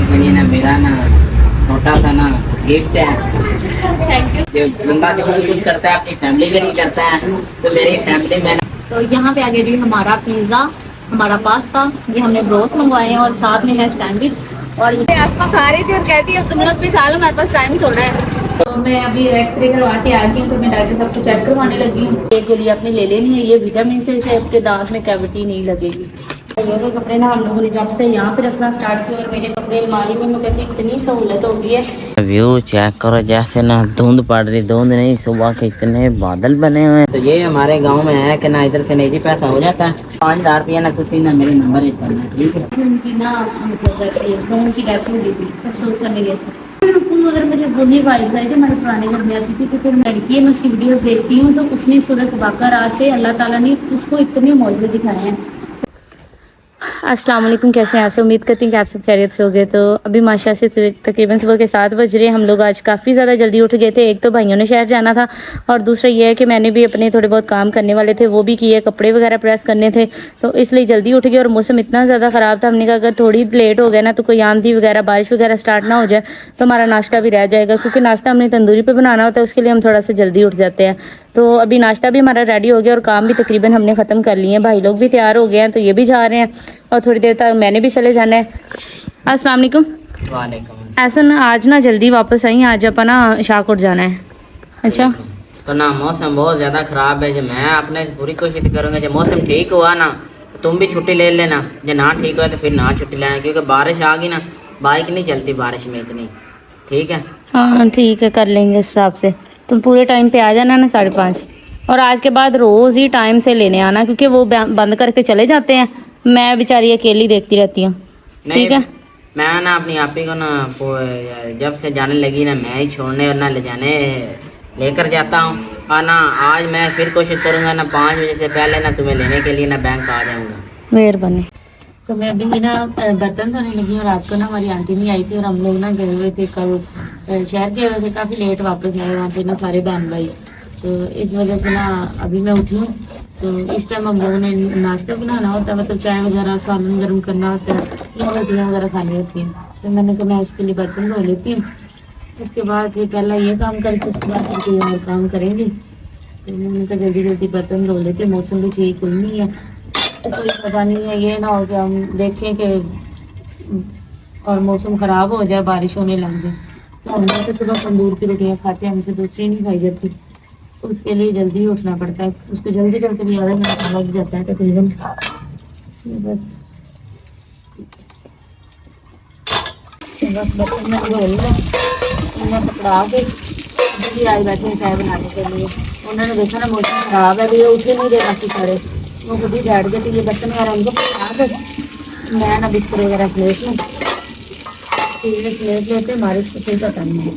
के लिए ना मेरा ना छोटा सा ना गिफ्ट है। Thank you. जो बंदा जो भी कुछ करता है अपनी फैमिली के लिए करता है, तो मेरी फैमिली में तो यहाँ पे आगे भी हमारा पिज़्ज़ा, हमारा पास्ता, ये हमने ब्रोस मंगवाए हैं और साथ में है सैंडविच। और ये आसमा खा रही थी और कहती है अब तुम लोग भी खा लो, हमारे पास टाइम थोड़ा है। तो मैं अभी एक्सरे करवा के आ गई हूँ, तो मैं डॉक्टर साहब को चेक करवाने लगी हूँ। एक गोली अपनी ले लेनी है, ये विटामिन से आपके दांत में कैविटी नहीं लगेगी। ये कपड़े ना हम लोगों ने जब से यहाँ पे रखना स्टार्ट किया और मेरे कपड़े अलमारी में, मैं कहती इतनी सहूलत हो गई है। व्यू चेक करो, जैसे ना धुंध पड़ रही, धुंध नहीं, सुबह के इतने बादल बने हुए हैं। तो ये हमारे गांव में है कि ना इधर से नहीं जी पैसा हो जाता है। 5,000 रुपया ना कुछ ना मेरे नंबर ही करना, ठीक है। उनकी ना मतलब वैसे बहन की डेथ हो गई थी, अफसोस करने गए थे। अगर मुझे वही वाइब आई थी हमारे पुराने घर में आती थी, तो फिर लड़की है, मैं उसकी वीडियोस देखती हूँ, तो उसने सूरत वाक़ा रात से अल्लाह ताला ने उसको इतने मौजूद दिखाए हैं। अस्सलाम वालेकुम, कैसे हैं आप सब? उम्मीद करती हैं कि आप सब खैरियत से हो गए। तो अभी माशा से तकरीबन सुबह के 7 बज रहे हैं। हम लोग आज काफ़ी ज़्यादा जल्दी उठ गए थे। एक तो भाइयों ने शहर जाना था और दूसरा ये है कि मैंने भी अपने थोड़े बहुत काम करने वाले थे, वो भी किए, कपड़े वगैरह प्रेस करने थे, तो इसलिए जल्दी उठ गए। और मौसम इतना ज़्यादा ख़राब था, हमने कहा अगर थोड़ी लेट हो गया ना तो कोई आंधी वगैरह बारिश वगैरह स्टार्ट ना हो जाए तो हमारा नाश्ता भी रह जाएगा, क्योंकि नाश्ता हमने तंदूरी पर बनाना होता है, उसके लिए हम थोड़ा सा जल्दी उठ जाते हैं। तो अभी नाश्ता भी हमारा रेडी हो गया और काम भी तकरीबन हमने ख़त्म कर लिए हैं। भाई लोग भी तैयार हो गए हैं, तो ये भी जा रहे हैं और थोड़ी देर तक मैंने भी चले जाना है। अस्सलाम वालेकुम। वालेकुम। ऐसा ना आज ना जल्दी वापस आई, आज अपन ना शाहकोट जाना है। अच्छा, तो ना मौसम बहुत ज़्यादा ख़राब है। जो मैं अपने से पूरी कोशिश करूँगा, जब मौसम ठीक हुआ ना तो तुम भी छुट्टी ले लेना, जब ना ठीक हुआ तो फिर ना छुट्टी लेना, क्योंकि बारिश आ गई ना, बाइक नहीं चलती बारिश में इतनी, ठीक है। हाँ ठीक है, कर लेंगे इस हिसाब से। तुम पूरे टाइम पे आ जाना ना 5:30, और आज के बाद रोज़ ही टाइम से लेने आना, क्योंकि वो बंद करके चले जाते हैं, मैं बेचारी अकेली देखती रहती हूँ। ठीक है। मैं ना अपनी आपी को ना जब से जाने लगी ना, मैं ही छोड़ने और ना ले जाने लेकर जाता हूँ। और ना आज मैं फिर कोशिश करूँगा ना 5 बजे से पहले ना तुम्हें लेने के लिए ना बैंक आ जाऊँगा। मेहरबानी। तो मैं अभी ना बर्तन धोने लगी, और रात को ना हमारी आंटी नहीं आई थी, और हम लोग ना गए हुए थे कल शहर गए हुए थे, काफ़ी लेट वापस आए वहाँ पे ना सारे बहन भाई। तो इस वजह से ना अभी मैं उठी हूँ, तो इस टाइम हम लोगों ने नाश्ता बनाना होता है, मतलब चाय वगैरह सालन गर्म करना होता है या रोटियाँ वगैरह खानी होती हैं। तो मैंने कहा मैं उसके लिए बर्तन धो लेती हूँ, उसके बाद फिर पहला ये काम करके उसके बाद फिर कोई और काम करेंगे। तो मैंने कहा जल्दी जल्दी बर्तन धो लेते, मौसम भी ठीक नहीं है, तो कोई पता नहीं है, ये ना हो कि हम देखें कि और मौसम ख़राब हो जाए, बारिश होने लग जाए। तो हम तो सुबह तंदूर की रोटियाँ खाते हैं, हमसे दूसरी नहीं खाई जाती, तो उसके लिए जल्दी ही उठना पड़ता है। उसको जल्दी चलते भी आधा घंटा लग जाता है तकरीबन। बस बस बर्तन में धो लिया, उन्हें पकड़ा के दीदी आई बैठे हैं चाय बनाने के लिए। उन्होंने देखा ना मौसम ख़राब है, तो ये उठे नहीं दे बाकी सारे, वो खुद ही बैठ गए। तो ये बर्तन वगैरह उनको पकड़ा दे, मैं ना बिस्तर वगैरह प्लेट लूँ, प्लेट लेते बारिश को कोई पता नहीं है।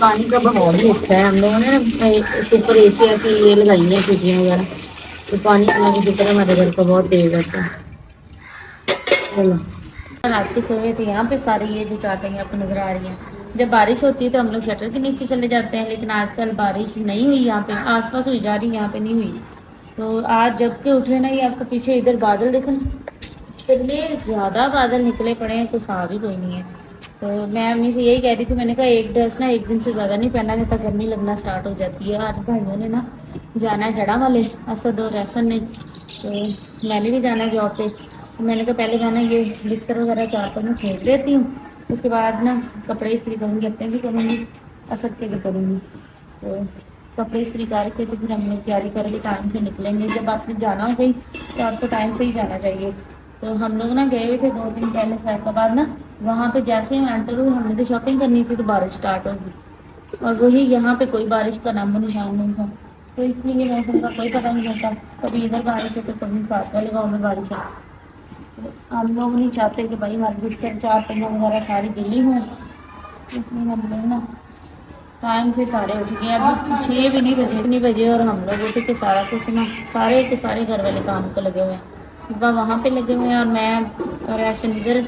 पानी का बहाव भी अच्छा है, हम लोगों ने ना ऊपर एशिया की ये लगाई है खिड़कियाँ वगैरह, तो पानी अल्लाह की शुक्र है हमारे घर का बहुत तेज आता है। चलो रात को सोए थे यहाँ पे सारे, ये जो चाटें आपको नज़र आ रही हैं, जब बारिश होती है तो हम लोग शटर के नीचे चले जाते हैं, लेकिन आजकल बारिश नहीं हुई यहाँ पे, आसपास हुई जा रही, यहाँ पे नहीं हुई। तो आज जब के उठे ना, ये आपको पीछे इधर बादल देखो ना, इतने ज़्यादा बादल निकले पड़े हैं, कुछ हिसाब ही कोई नहीं है। तो मैं अम्मी से यही कह रही थी, मैंने कहा एक ड्रेस ना एक दिन से ज़्यादा नहीं पहना, जब तक गर्मी लगना स्टार्ट हो जाती है। आज भाइयों ने ना जाना है जड़ा वाले, असद और रहसन ने, तो मैंने भी जाना है जॉब पे। तो मैंने कहा पहले मैं ना ये बिस्तर वगैरह 4 में फेंक देती हूँ, उसके बाद ना कपड़े इस्त्री करूँगी, अपने भी करूँगी, असद के भी करूँगी। तो कपड़े इस्त्री करके तो फिर हम लोग तैयारी करके टाइम से निकलेंगे। जब आपने जाना हो गई तो आपको टाइम से ही जाना चाहिए। तो हम लोग ना गए हुए थे 2 दिन पहले फैसलाबाद ना, वहाँ पे जैसे ही एंटर हुए, हमने तो शॉपिंग करनी थी, तो बारिश स्टार्ट होगी, और वही यहाँ पे कोई बारिश का नामो निशान नहीं था। तो इसलिए मौसम का कोई पता नहीं चलता, कभी इधर बारिश है तो कभी साथ वाले गाँव में बारिश है। तो हम लोग नहीं चाहते कि भाई हमारे बिस्तर 4 पहिया वगैरह सारी गिली हों, इसलिए हम लोग ना टाइम से सारे उठ गए। अभी 6 भी नहीं बजे और हम लोग उठ के सारा कुछ ना सारे के सारे घर वाले काम को लगे हुए हैं। सुबह वहाँ पे लगे हुए हैं, और मैं और ऐसे इधर,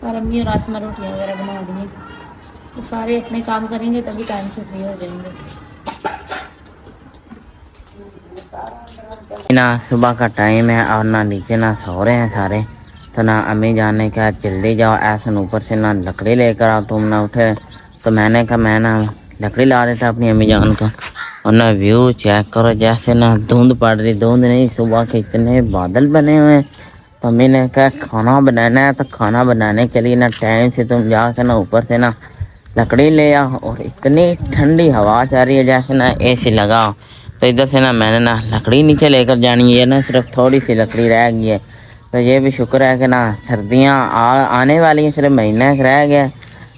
और अम्मी और आसमा रोटियाँ वगैरह बना रही हैं। तो सारे अपने काम करेंगे तभी टाइम से फ्री हो जाएंगे। ना सुबह का टाइम है और ना नीचे ना सो रहे हैं सारे, तो ना अम्मी जान ने कहा जल्दी जाओ, ऐसा ऊपर से ना लकड़ी लेकर आओ, तुम ना उठे। तो मैंने कहा मैं ना लकड़ी ला देता अपनी अम्मी जान को। और ना व्यू चेक करो, जैसे ना धुंध पड़ रही, धुंध नहीं, सुबह के इतने बादल बने हुए हैं। तो अम्मी ने कहा खाना बनाना है, तो खाना बनाने के लिए ना टाइम से तुम जाकर ना ऊपर से ना लकड़ी ले आओ। और इतनी ठंडी हवा चल रही है जैसे ना एसी लगाओ। तो इधर से ना मैंने ना लकड़ी नीचे लेकर जानी है ना, सिर्फ थोड़ी सी लकड़ी रह गई है। तो ये भी शुक्र है कि ना सर्दियाँ आने वाली हैं, सिर्फ महीना रह गया।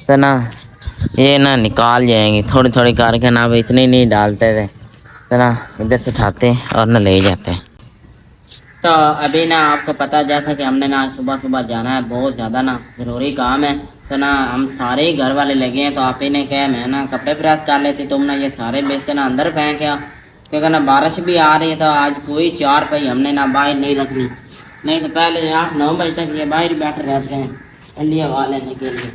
तो ना ये ना निकाल जाएंगी थोड़ी थोड़ी करके ना, अब इतनी नहीं डालते थे। तो ना इधर से उठाते और ना ले जाते। तो अभी ना आपको पता जैसा कि हमने ना सुबह सुबह जाना है, बहुत ज़्यादा ना ज़रूरी काम है। तो ना हम सारे ही घर वाले लगे हैं। तो आप ही ने कहा मैं ना कपड़े प्रेस कर लेती, तुम ना ये सारे बेचते ना अंदर फेंक आओ, क्योंकि ना बारिश भी आ रही है। तो आज कोई चार पाई हमने ना बाहर नहीं रखनी, नहीं तो पहले 8-9 बजे तक ये बाहर बैठे रहते हैं ठंडी हवा लेने के लिए।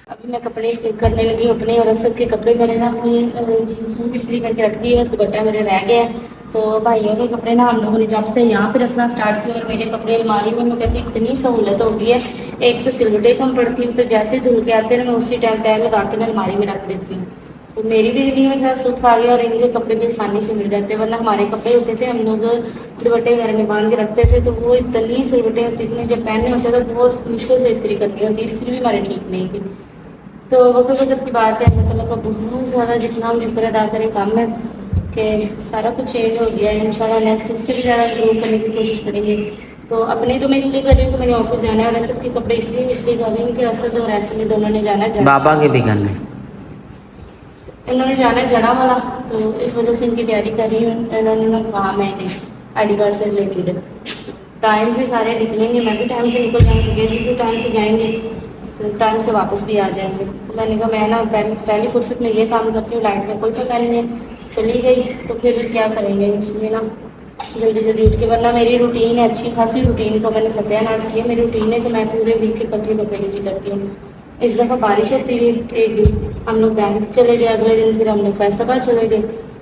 अभी मैं कपड़े करने लगी हूँ अपने, और असद के कपड़े मैंने ना अपनी इस्त्री करके रख दिए, बस दुपट्टा मेरे रह गया है। तो भाइयों के कपड़े ना हम लोगों ने जब से यहाँ पे रखना स्टार्ट किया, और मेरे कपड़े अलमारी में मैं कहती हूँ इतनी सहूलत हो गई है। एक तो सिलवटें कम पड़ती हूँ, तो जैसे धुल के आते हैं ना मैं उसी टाइम तय लगा के ना अलमारी में रख देती हूँ। तो मेरी भी ज़िंदगी में थोड़ा सुख आ गया, और इनके कपड़े भी आसानी से मिल जाते हैं। वरना हमारे कपड़े होते थे, हम लोग दुपट्टे वगैरह में बांध के रखते थे, तो वो इतनी सिलवटें होती थी, जब पहनने होते तो बहुत मुश्किल से इस्त्री करनी होती, इस्त्री भी हमारी ठीक नहीं थी। तो वक्त की बात है, अल्लाह ताला का बहुत ज़्यादा जितना हम शुक्र अदा करें काम में कि सारा कुछ चेंज हो गया है। इंशाल्लाह नेक्स्ट इससे भी ज़्यादा इम्प्रूव करने की कोशिश करेंगे। तो अपने तो मैं इसलिए कर रही हूँ कि मैंने ऑफिस जाना है, और असद के कपड़े इसलिए कर रही हूँ कि असद और ऐसे में दोनों ने जाना है, बाबा के भी करना है, इन्होंने जाना है जड़ा वाला, तो इस वजह से इनकी तैयारी कर रही हूँ। इन्होंने ना काम है ID कार्ड से रिलेटेड, टाइम से सारे निकलेंगे, मैं भी टाइम से निकल जाऊँगी, ये भी टाइम से जाएंगे, तो टाइम से वापस भी आ जाएंगे। तो मैंने कहा मैं ना पहली फुर्सत में ये काम करती हूँ, लाइट का कोई पता नहीं है, चली गई तो फिर क्या करेंगे, इसलिए ना जल्दी जल्दी उठ के, वरना मेरी रूटीन है अच्छी खासी रूटीन को मैंने सत्यानाश किया। मेरी रूटीन है कि मैं पूरे वीक के इकट्ठे कपड़े इस्त्री करती हूँ। इस दफ़ा बारिश होती रही, एक दिन हम लोग बैंक चले गए, अगले दिन फिर हम लोग फैसलाबाद चले गए,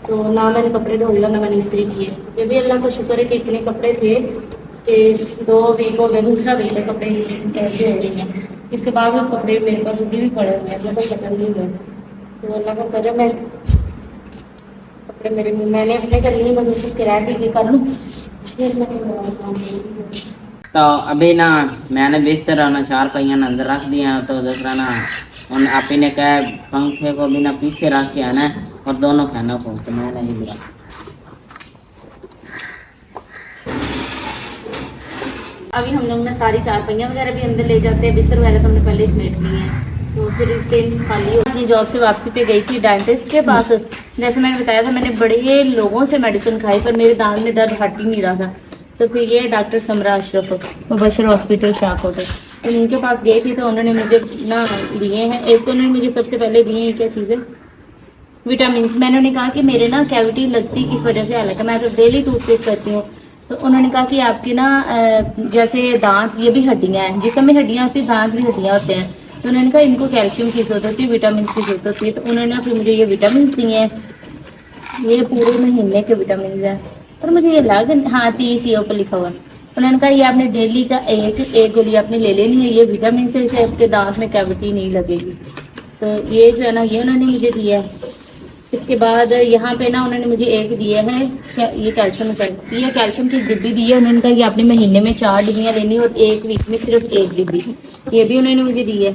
तो ना मैंने कपड़े धोए और ना मैंने इस्त्री किए। ये भी अल्लाह का शुक्र है कि इतने कपड़े थे कि 2 वीक हो गए, दूसरा वीक है कपड़े इस्त्री हो रही हैं। इसके बाद कपड़े मेरे पास अभी भी पड़े हुए हैं, मतलब खत्म नहीं हुए। तो अल्लाह का करम है, कपड़े मेरे मैंने अपने कर लिए, बस उसे किराए के लिए कर लूँ फिर मैं काम करूँगी। तो अभी ना मैंने बिस्तर ना 4 पहिया अंदर रख दिया। तो दूसरा ना उन आप ही ने कहा पंखे को भी ना पीछे रख के आना है, और दोनों फैनों को, तो मैंने ही बुरा। अभी हम लोग ना सारी 4 पहियाँ वगैरह भी अंदर ले जाते हैं, बिस्तर वगैरह तो हमने पहले समेट लिए हैं। तो फिर सेम खाली अपनी जॉब से वापसी पे गई थी डेंटिस्ट के पास। जैसे मैंने बताया था, मैंने बड़े लोगों से मेडिसिन खाई, पर मेरे दांत में दर्द हट ही नहीं रहा था। तो फिर ये डॉक्टर समरा अशरफ मुबशर हॉस्पिटल शाहकोट, तो उनके पास गई थी, तो उन्होंने मुझे ना दिए हैं। एक तो उन्होंने मुझे सबसे पहले दिए हैं क्या चीज़ें, विटामिन। मैंने उन्हें कहा कि मेरे ना कैविटी लगती किस वजह से, हालांकि मैं तो डेली टूथपेस्ट करती हूँ। तो उन्होंने कहा कि आपकी ना जैसे दांत, ये भी हड्डियाँ हैं, जिसम में हड्डियाँ होती हैं दांत भी हड्डियाँ होते हैं। तो उन्होंने कहा इनको कैल्शियम की जरूरत होती है, विटामिन की जरूरत होती है। तो उन्होंने फिर मुझे ये विटामिन दिए हैं, ये पूरे महीने के विटामिन हैं। पर मुझे ये लगा, हाँ 30 ये ऊपर लिखा हुआ। उन्होंने कहा ये आपने डेली का एक गोली आपने ले लेनी है, ये विटामिन से आपके दांत में कैविटी नहीं लगेगी। तो ये जो है ना, ये उन्होंने मुझे दिया है। इसके बाद यहाँ पे ना उन्होंने मुझे एक दिया है, ये कैल्शियम का, ये कैल्शियम की डिब्बी दी है। उन्होंने कहा कि आपने महीने में 4 डिब्बियाँ लेनी और 1 वीक में सिर्फ 1 डिब्बी, ये भी उन्होंने मुझे दी है।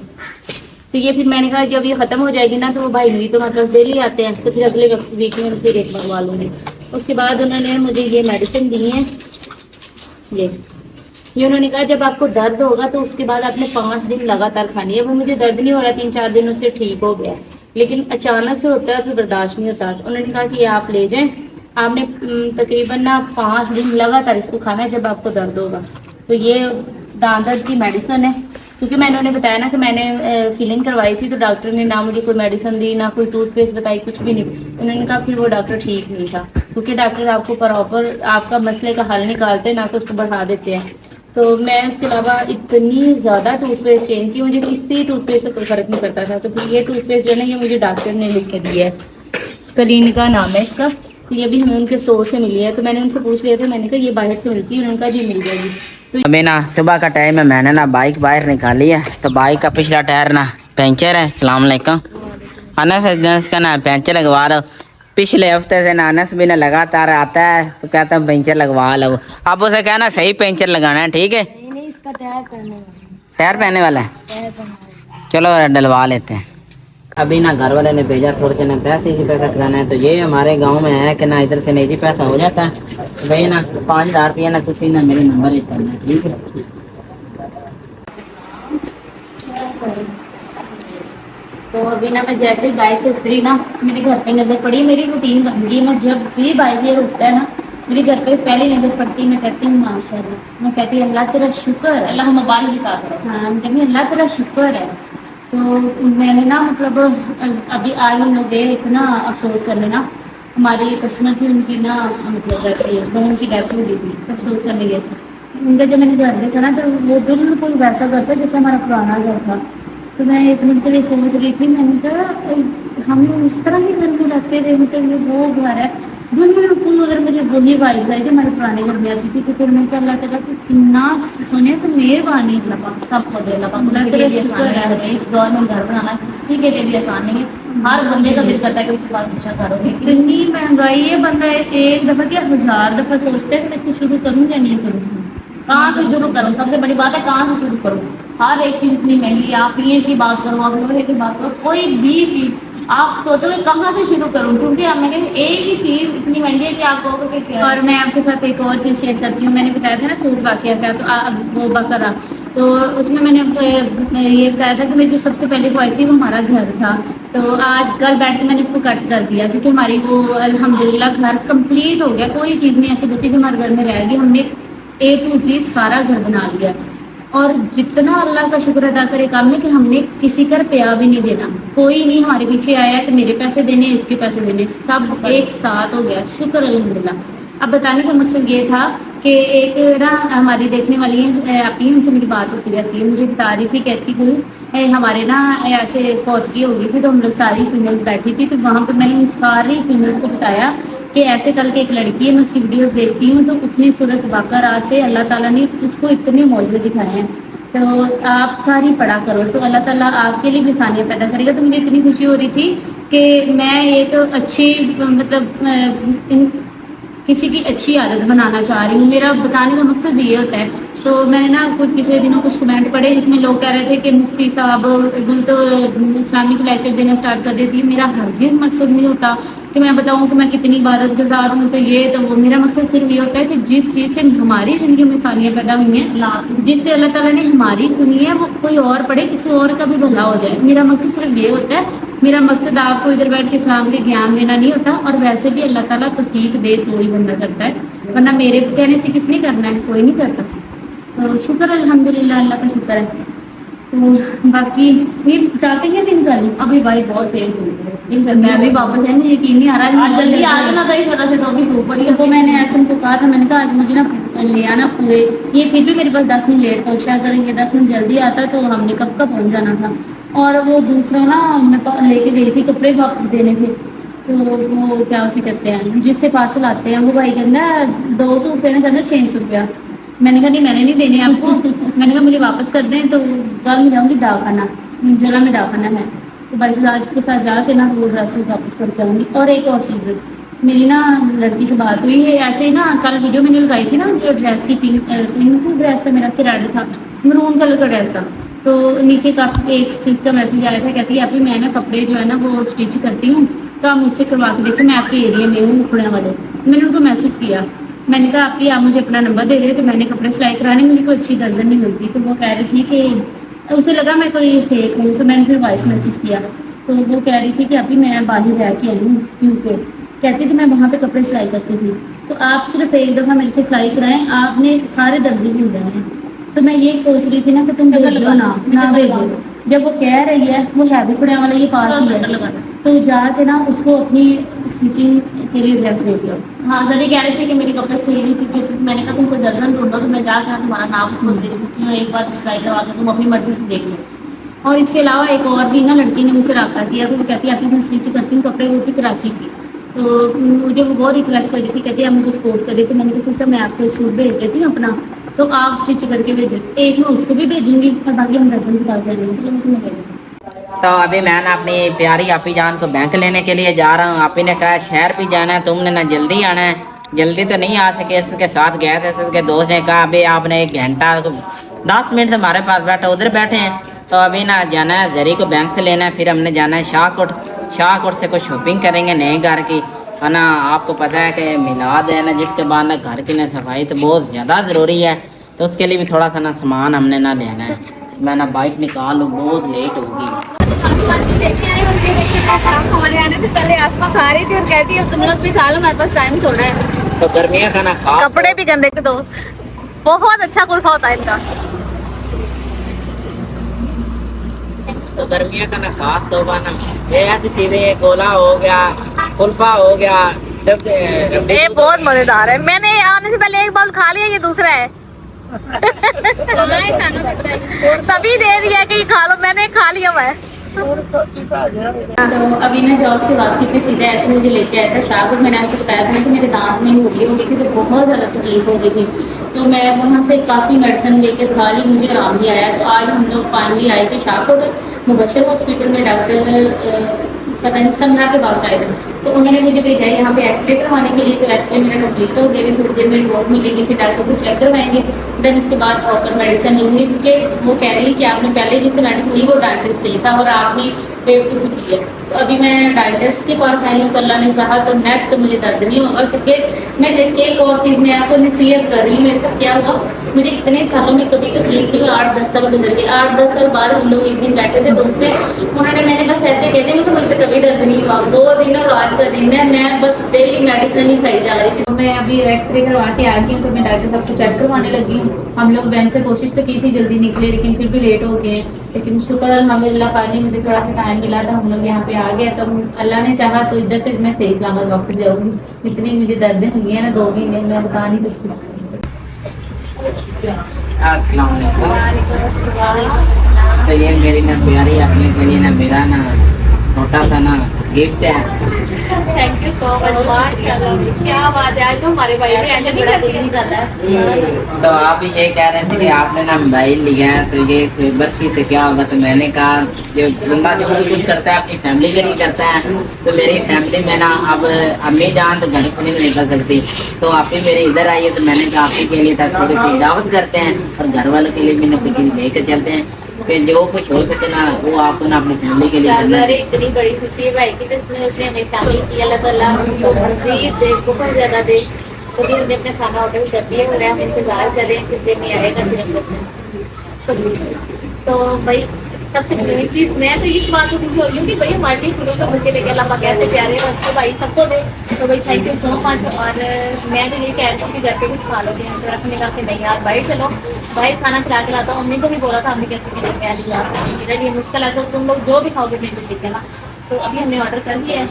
तो ये फिर मैंने कहा जब ये ख़त्म हो जाएगी ना, तो वो भाई भी तो मेरे पास डेली आते हैं, तो फिर अगले वीक में फिर एक मंगवा लूँगी। उसके बाद उन्होंने मुझे ये मेडिसिन दी है, ये उन्होंने कहा जब आपको दर्द होगा तो उसके बाद आपने 5 दिन लगातार खानी है। वो मुझे दर्द नहीं हो रहा, 3-4 दिन उससे ठीक हो गया, लेकिन अचानक से होता है फिर बर्दाश्त नहीं होता। तो उन्होंने कहा कि ये आप ले जाएं, आपने तकरीबन ना 5 दिन लगातार इसको खाना है जब आपको दर्द होगा। तो ये दांत दर्द की मेडिसिन है, क्योंकि मैंने उन्हें बताया ना कि मैंने फीलिंग करवाई थी, तो डॉक्टर ने ना मुझे कोई मेडिसिन दी, ना कोई टूथपेस्ट बताई, कुछ भी नहीं। उन्होंने कहा फिर वो डॉक्टर ठीक नहीं था, क्योंकि डॉक्टर आपको प्रॉपर आपका मसले का हल निकालते हैं, ना तो उसको बढ़ा देते हैं। तो मैं उसके अलावा इतनी ज़्यादा टूथपेस्ट चेंज की, मुझे किसी टूथपेस्ट से कोई फ़र्क नहीं पड़ता था। तो फिर ये टूथपेस्ट जो है ना, ये मुझे डॉक्टर ने लिख के दिया है, क्लिनिका नाम है इसका, तो ये भी हमें उनके स्टोर से मिली है। तो मैंने उनसे पूछ लिया था, मैंने कहा ये बाहर से मिलती है, उन्होंने कहा जी मिल जाएगी। तो अभी ना सुबह का टाइम है, मैंने ना बाइक बाहर निकाली है, तो बाइक का पिछला टायर ना पंचर है। अस्सलाम वालेकुम। अनस का ना पंचर लगवा रहा हूँ। पिछले हफ्ते से ना अनस भी ना लगातार आता है तो कहता हूँ पंचर लगवा लो। अब उसे कहना सही पंचर लगाना है, ठीक है। नहीं इसका टायर पहनने वाला टायर पहने वाला है, टायर पहनने वाला। चलो डलवा लेते हैं। अभी ना घर वाले ने भेजा थोड़े से ना पैसे ही पैसा कराना है, तो ये हमारे गांव में है कि ना इधर से नहीं पैसा हो जाता है। तो भाई ना 5,000 रुपया ना किसी ना मेरे नंबर ही करना है, ठीक है। तो अभी ना मैं जैसे ही बाइक से उतरी ना, मेरे घर पे नज़र पड़ी। मेरी रूटीन बन गई, मैं जब भी बाइक ये रुकता है ना, मेरे घर पे पहले नज़र पड़ती, मैं कहती हूँ माशाल्लाह, मैं कहती हूँ अल्लाह तेरा शुक्र है, अल्लाह मुबारक भी कहा। हाँ, मैं कहती हूँ अल्लाह तेरा शुक्र है। तो मैंने ना मतलब अभी आज हम लोग गए एक ना अफसोस करने ना, हमारी कस्टमर थी, उनकी ना मतलब ऐसे बहन की डेथ हो गई थी, तो अफसोस करने गए थे। उनका जब मैंने घर देखा ना, तो वो बिल्कुल वैसा घर था जैसे हमारा पुराना घर था। तो मैं एक मिनट के लिए सोच रही थी, मैंने कहा हम इस तरह के घर में रहते थे, मतलब ये वो घर है बिल्कुल। अगर मुझे वही वाइब आई थी हमारे पुराने घर में आती थी, तो फिर मैं क्या अल्लाह ताला तो कितना सुने तो मेहरबानी अल्लाह सब को दे। अल्लाह तेरा शुक्र है। इस दौर में घर बनाना किसी के लिए भी आसान नहीं है, हर बंदे का दिल करता है कि उसके पास अच्छा करोगे। इतनी महंगाई है, बंदा एक दफ़ा क्या 1000 दफ़ा सोचता है कि मैं इसको शुरू करूँ या नहीं करूँ, कहाँ से शुरू करूँ। सबसे बड़ी बात है कहाँ से शुरू करूँ। हर एक चीज़ इतनी महंगी है, आप ईंट की बात करो, आप लोहे की बात करो, कोई भी चीज़ आप सोचोगे कहाँ से शुरू करूँ, क्योंकि आप मैंने एक ही चीज़ इतनी महंगी है कि आप कहोगे कि क्या। और मैं आपके साथ एक और चीज़ शेयर करती हूँ। मैंने बताया था ना सूद वाक़या का, तो वो बकरा, तो उसमें मैंने ये बताया था कि मेरी जो सबसे पहले ख्वाहिश थी वो हमारा घर था। तो आज कल बैठ के मैंने उसको कट कर दिया, क्योंकि हमारी वो अल्हम्दुलिल्लाह घर कंप्लीट हो गया। कोई चीज़ नहीं ऐसी बची जो हमारे घर में रहेगी। हमने A to Z सारा घर बना लिया। और जितना अल्लाह का शुक्र अदा करे काम में कि हमने किसी का रुपया भी नहीं देना, कोई नहीं हमारे पीछे आया कि मेरे पैसे देने, इसके पैसे देने, सब एक साथ हो गया, शुक्र अल्हम्दुलिल्लाह। अब बताने का मकसद ये था कि एक ना हमारी देखने वाली है आप ही, उनसे मेरी बात होती रहती है, मुझे बता रही थी, कहती हूँ हमारे ना ऐसे फौतगी हो गई थी, तो हम लोग सारी फीमेल्स बैठी थी, तो वहाँ पर मैंने उन सारी फीमेल्स को बताया कि ऐसे कल की एक लड़की है, मैं उसकी वीडियोस देखती हूँ, तो उसने सूरत बकरा से अल्लाह ताला ने उसको इतने मौजज़े दिखाए हैं, तो आप सारी पढ़ा करो तो अल्लाह ताला आपके लिए भी आसानियाँ पैदा करेगा। तो मुझे इतनी खुशी हो रही थी कि मैं एक अच्छी मतलब किसी की अच्छी आदत बनाना चाह रही हूँ। मेरा बताने का मकसद ये होता है। तो मैंने ना कुछ पिछले दिनों कुछ कमेंट पढ़े जिसमें लोग कह रहे थे कि मुफ्ती साहब तो इस्लामिक लेक्चर देना स्टार्ट कर देती है। मेरा हरगिज़ मकसद नहीं होता कि मैं बताऊँ कि मैं कितनी इबादत गुजार हूँ, तो ये तो वो। मेरा मकसद सिर्फ ये होता है कि जिस चीज़ से हमारी ज़िंदगी में आसानियाँ पैदा हुई हैं, जिससे अल्लाह ताला ने हमारी सुनी है, वो कोई और पढ़े, किसी और का भी भला हो जाए। मेरा मकसद सिर्फ ये होता है। मेरा मकसद आपको इधर बैठ के इस्लाम के ज्ञान देना नहीं होता। और वैसे भी अल्लाह ताला तौफीक दे तो ही बंदा करता है, वरना मेरे कहने से किसने करना है, कोई नहीं करता। तो शुक्र अल्हम्दुलिल्लाह, अल्लाह का शुक्र है। तो बाकी फिर चाहते हैं दिन कल अभी भाई बहुत तेज हुई, मैं अभी वापस है, मुझे यकीन नहीं आ रहा आज जल्दी आ गया ना था इस वजह से, तो अभी धूप पड़ी। तो मैंने ऐसे को कहा था, मैंने कहा आज मुझे ना ले आना पूरे, ये फिर भी मेरे पास 10 मिनट लेट पहुँचा, अगर ये 10 मिनट जल्दी आता तो हमने कब का पहुँच जाना था। और वो दूसरा ना मैं लेके गई थी कपड़े वापस देने थे, तो वो क्या उसे कहते हैं जिससे पार्सल आते हैं, वो भाई कहना 2 सूट देने कहना 600 रुपया। मैंने कहा नहीं मैंने नहीं देने आपको, मैंने कहा मुझे वापस कर दें। तो कल मैं जाऊँगी डाखाना, जला में डाखाना है, तो भाई साहब के साथ जाके ना वो ड्रेसेस वापस करके आऊँगी। और एक और चीज़, मेरी ना लड़की से बात हुई है ऐसे ही ना, कल वीडियो मैंने लगाई थी ना जो ड्रेस की, पिंक ड्रेस था मेरा, कि रेड था, मरून कलर का ड्रेस था। तो नीचे काफ़ी एक चीज़ का मैसेज आया था, कहती है अभी मैं ना कपड़े जो है ना वो स्टिच करती हूँ, तो आप मुझसे करवा के देखिए, मैं आपके एरिया में हूँ खुड़िया वाले। मैंने उनको मैसेज किया, मैंने कहा आप मुझे अपना नंबर दे रहे, तो मैंने कपड़े सिलाई कराने, मुझे कोई अच्छी दर्जन नहीं मिलती। तो वो कह रही थी कि उसे लगा मैं कोई फेक हूँ, तो मैंने फिर वॉइस मैसेज किया। तो वो कह रही थी कि अभी मैं बाहर रह के आई हूँ यूके, कहती थी मैं वहाँ पे कपड़े सिलाई करती थी, तो आप सिर्फ एक दफ़ा मेरे से सिलाई कराएं, आपने सारे दर्जी मिल गए हैं। तो मैं ये सोच रही थी ना कि तुम भेजो ना भेजो। जब वो कह रही है, वो है भी खुड़िया वाला, ये पास ही है, तो जाके ना उसको अपनी स्टिचिंग के लिए ड्रेस दे दिया। हाँ सर ये कह रहे थे कि मेरे कपड़े सही नहीं सीखते, तो मैंने कहा तुम कोई दर्जन ढूंढो, तो मैं जाकर तुम्हारा नाम उसको दे देती हूँ, एक बार सिलाई करवा के तुम अपनी मर्जी से देख लो। और इसके अलावा एक और भी ना लड़की ने मुझसे रब्ता किया, तो वो कहती है आपकी मैं स्टिच करती हूँ कपड़े, वो थी कराची की। तो मुझे वो बहुत रिक्वेस्ट कर रही थी, कहती है आप मुझे सपोर्ट कर रही थी। मैंने कहा सिस्टर मैं आपको एक सूट भेज देती हूँ अपना, तो आप स्टिच करके भेजो, एक मैं उसको भी भेजूंगी और बाकी हम दर्जन के पास जाएंगे। चलो मैं तुम्हें भेज दूँ। तो अभी मैं ना अपनी प्यारी आपी जान को बैंक लेने के लिए जा रहा हूँ। आपी ने कहा शहर भी जाना है, तुमने ना जल्दी आना है। जल्दी तो नहीं आ सके, इसके साथ गए थे। इसके दोस्त ने कहा अभी आपने 1 घंटा 10 मिनट हमारे पास बैठा, उधर बैठे हैं। तो अभी ना जाना है जरी को बैंक से लेना है, फिर हमने जाना है शाहकोट। शाहकोट से कुछ शॉपिंग करेंगे नए घर की, है ना। आपको पता है कि मिलाद है ना, जिसके बाद ना घर की ना सफाई तो बहुत ज़्यादा ज़रूरी है। तो उसके लिए भी थोड़ा सा ना सामान हमने ना लेना है। मैं ना बाइक निकाल लूँ, बहुत लेट होगी। हमारे आने से पहले आसमा खा रही थी और कहती है तुम लोग भी खा लो, हमारे पास टाइम थोड़ा है। तो गर्मियाँ का ना खा कपड़े भी गंदे के दो। बहुत अच्छा कुल्फा होता है इनका। तो गर्मियों का ना खास तो बना ये ऐसी चीजें, गोला हो गया, कुल्फा हो गया, ये बहुत मजेदार है। मैंने आने से पहले एक बाउल खा लिया, ये दूसरा है। सभी दे दिया कि खा लो, मैंने खा लिया मैं। तो अभी मैं जॉब से वापसी पे सीधा ऐसे मुझे लेके आया था शाहपुर। मैंने आपको बताया था कि मेरे दांत में होली हो गई थी, तो बहुत ज़्यादा तकलीफ हो गई थी। तो मैं वहाँ से काफ़ी मेडिसिन लेके खा ली, मुझे आराम नहीं आया। तो आज हम लोग फाइनली आए थे शाहपुर मुबशर हॉस्पिटल में। डॉक्टर पता नहीं संध्या के बाद आए थे, तो उन्होंने मुझे भेजा है यहाँ पे एक्सरे करवाने के लिए। तो एक्सरे मेरा कंप्लीट हो गया, थोड़ी देर में रिपोर्ट मिलेगी, फिर डॉक्टर को चेक करवाएंगे। देन उसके बाद प्रॉपर मेडिसिन लूँगी, क्योंकि वो कह रही है कि आपने पहले जिससे मेडिसिन ली वो डायबिटीज पे था और आपने बेवकूफ़ी की है। तो अभी मैं डाइटर्स के पास आई हूँ, तो अल्लाह ने चाहा तो नेक्स्ट मुझे दर्द नहीं होगा। क्योंकि मैं एक और चीज़ मैं आपको नसीहत कर रही हूँ, मेरे साथ क्या हुआ, मुझे इतने सालों में कभी तकलीफ नहीं हुई। 8-10 साल गुजर गए। 8-10 साल बाद हम लोग एक दिन बैठे थे दोस्त में, उन्होंने मैंने बस ऐसे कह दिया मुझे तो कभी दर्द नहीं हुआ। 2 दिन और आज का दिन है, मैं बस डेली मेडिसिन ही खाई जा रही थी। तो मैं अभी एक्सरे करवा के आ गई हूँ, तो मैं डॉक्टर साहब को चेक करवाने लगी हूँ। हम लोग बैंक से कोशिश तो की थी जल्दी निकले, लेकिन फिर भी लेट हो गए। लेकिन शुक्र अल्हम्दुलिल्लाह फाइनली मुझे थोड़ा सा टाइम मिला था, हम लोग यहाँ पे आ गए। तो अल्लाह ने चाहा तो इधर से मैं सही सलामत वापस जाऊँगी। इतनी मुझे दर्दें हुई है ना 2 महीने, मैं बता नहीं सकती। अस्सलाम वालेकुम। तो ये मेरी ना प्यारी अपने के लिए ना मेरा ना छोटा सा ना गिफ्ट है। Thank you so much. क्या बात है, आज तो हमारे भाई भी ऐसे बड़ा दिल निकल है। तो आप ये कह रहे थे कि आपने ना मोबाइल लिया है, तो ये बच्ची से क्या होगा। तो मैंने कहा जो बंदा जो भी कुछ करता है अपनी फैमिली के लिए करता है। तो मेरी फैमिली में ना अब अम्मी जान तो घर को नहीं निकल सकती, तो आप ही मेरे इधर आई है। तो मैंने कहा आप ही के लिए थोड़ी सी दावत करते हैं और घर वालों के लिए भी ना कुछ लेकर चलते हैं। फिर जो कुछ हो सके ना वो आपको ना अपनी फैमिली के लिए करना है। इतनी बड़ी खुशी है भाई की, जिसमें उसने हमें शामिल किया। अल्लाह ताला उनको मज़ीद दे, बहुत ज़्यादा दे। तो फिर उन्हें अपना खाना ऑर्डर कर दिया हुआ है, हम इंतज़ार कर रहे हैं किस दिन में आएगा फिर हम लोग। तो भाई सबसे पहली चीज़ मैं तो इस बात को खुश हो रही हूँ कि भाई हमारे लिए खुलों का बच्चे देखे अल्लाह पाक कैसे प्यारे और अच्छे भाई सबको दे। तो भाई थैंक यू सो मच। और मैं तो ये कह रही हूँ कि घर पे कुछ खा लोगे, तो रखने का कि नहीं यार बाहर चलो, बाहर खाना खिला के लाता हूँ। मम्मी को भी बोला था, मम्मी कहती कि नहीं मैं नहीं ला रहा, मेरा लिए मुश्किल है, तो तुम लोग जो भी खाओगे मेरे को देखेगा। तो अभी हमने ऑर्डर कर दिया है।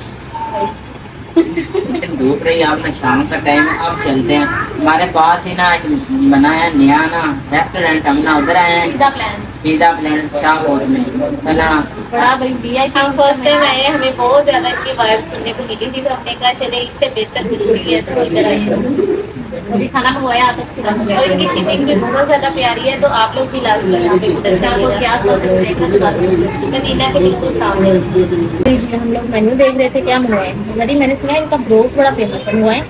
धूप रही आपने शाम का टाइम, अब चलते हैं। हमारे पास ही ना बनाया नया ना रेस्टोरेंट, हम ना उधर आए हैं। पिज़्ज़ा प्लेनेट शाहकोट में, है ना। बड़ा भाई VIP हम फर्स्ट टाइम आए हैं, हमें बहुत ज़्यादा इसकी वाइब सुनने को मिली थी। तो हमने कहा चले इससे बेहतर कुछ नहीं है, तो इधर आए। अभी खाना मंगवाया आता खिला, और इनकी सीटिंग भी बहुत ज़्यादा प्यारी है। तो आप लोग भी लास्ट में यहाँ पे शाहकोट के आस-पास मदीना के बिल्कुल सामने। जी हम लोग मेन्यू देख रहे थे क्या मंगवाए। यदि मैंने सुना है इनका ब्रोस बड़ा फेमस है, मंगवाए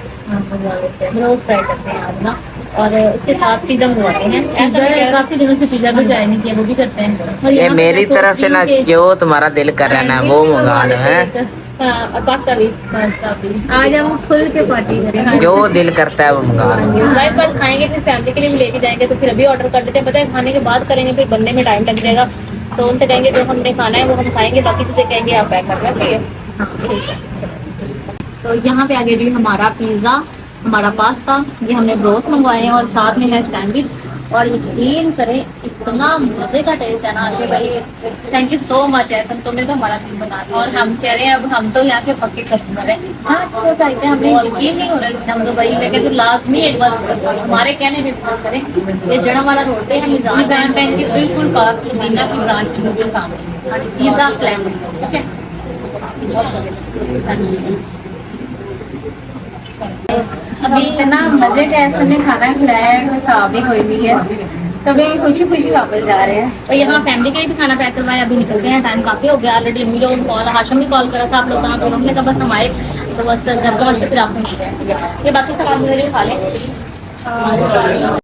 ब्रोस फ्राई करते हैं आप ना, और उसके साथ पिज़्ज़ा मंगवाते हैं। ऐसा काफ़ी दिनों से पिज़्ज़ा भी ट्राई नहीं किया, वो भी करते हैं। और ये मेरी तरफ से ना जो तुम्हारा दिल कर रहा है ना वो मंगा लो है। और पास्ता भी आज हम फुल के पार्टी करें, जो दिल करता है वो मंगा लो। गाइस बस खाएंगे फिर फैमिली के लिए भी लेके जाएंगे। तो फिर अभी ऑर्डर कर देते हैं, पता है खाने के बाद करेंगे फिर बनने में टाइम लग जाएगा। तो उनसे कहेंगे जो हमने खाना है वो हम खाएंगे, बाकी चीज़ें कहेंगे आप पैक करना चाहिए। हाँ ठीक है। तो यहाँ पे आगे भी हमारा पिज़्ज़ा, हमारा पास्ता, ये हमने ब्रोस मंगवाए हैं और साथ में है सैंडविच। और यकीन करें इतना मज़े का टेस्ट है ना कि भाई थैंक यू सो मच है, तुमने तो हमारा दिन बना दिया। और हम कह रहे हैं अब हम तो यहाँ के पक्के कस्टमर हैं। हाँ अच्छा सा है, हमें यकीन नहीं हो रहा जितना मतलब भाई मैं कहती हूँ लाजमी एक बार हमारे कहने पे फोन करें। ये जड़ा वाला रोड पे है निज़ाम बैंक के बिल्कुल पास मदीना की ब्रांच है बिल्कुल सामने, पिज़्ज़ा प्लेनेट। ठीक है। अभी इतना मजे का ऐसे में खाना खिलाया है, हिसाब ही कोई नहीं है। तो अभी खुशी खुशी वापस जा रहे हैं। और यहाँ फैमिली के लिए भी खाना पैक करवाया, अभी निकल गए हैं, टाइम काफी हो गया ऑलरेडी। अम्मी लोग कॉल, हाशम भी कॉल करा था आप लोग कहाँ, तो हमने कहा बस हम आए तो बस घर पहुँच के फिर आपको मिल गए। ये बाकी सब आप मेरे लिए खा लें।